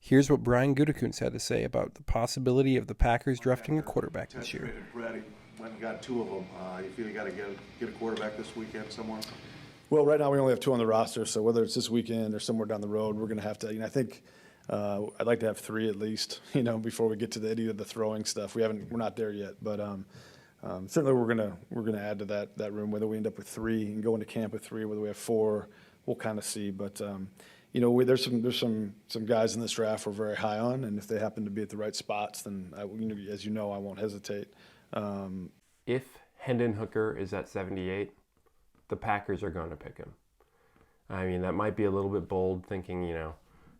Here's what Brian Gutekunst had to say about the possibility of the Packers drafting a quarterback this year. Brady went and got two of them. You feel you got to get a quarterback this weekend somewhere? Well, right now we only have two on the roster, so whether it's this weekend or somewhere down the road, we're going to have to. I think I'd like to have three at least. Before we get to any of the throwing stuff. We're not there yet, but certainly we're gonna add to that room. Whether we end up with three and go into camp with three, whether we have four, we'll kind of see. But there's some guys in this draft we're very high on, and if they happen to be at the right spots, then as you know, I won't hesitate. If Hendon Hooker is at 78, the Packers are going to pick him. I mean, that might be a little bit bold thinking,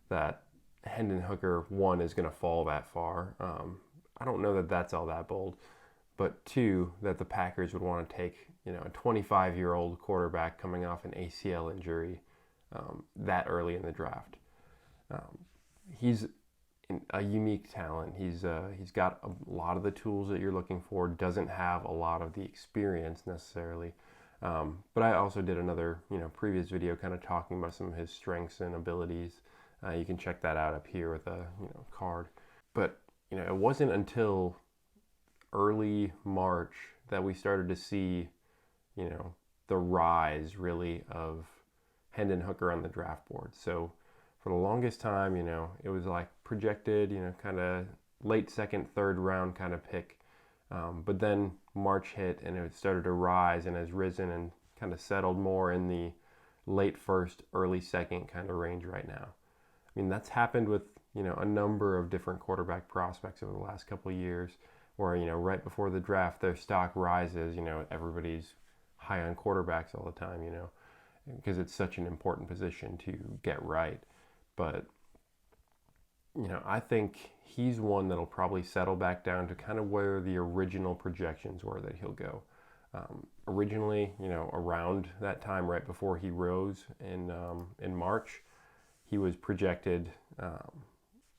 that Hendon Hooker, one, is going to fall that far. I don't know that that's all that bold. But two, that the Packers would want to take, a 25-year-old quarterback coming off an ACL injury that early in the draft. He's a unique talent. He's got a lot of the tools that you're looking for. Doesn't have a lot of the experience necessarily. But I also did another, previous video kind of talking about some of his strengths and abilities. You can check that out up here with a, card. But, it wasn't until early March that we started to see, the rise really of Hendon Hooker on the draft board. So for the longest time, it was like projected, kind of late second, third round kind of pick. But then March hit and it started to rise and has risen and kind of settled more in the late first, early second kind of range right now. I mean, that's happened with, a number of different quarterback prospects over the last couple of years where, right before the draft, their stock rises, everybody's high on quarterbacks all the time, because it's such an important position to get right. But, I think he's one that'll probably settle back down to kind of where the original projections were that he'll go. Originally, around that time, right before he rose in March, he was projected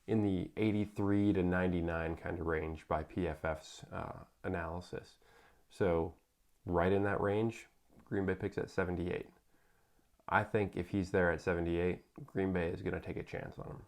in the 83 to 99 kind of range by PFF's analysis. So right in that range, Green Bay picks at 78. I think if he's there at 78, Green Bay is going to take a chance on him.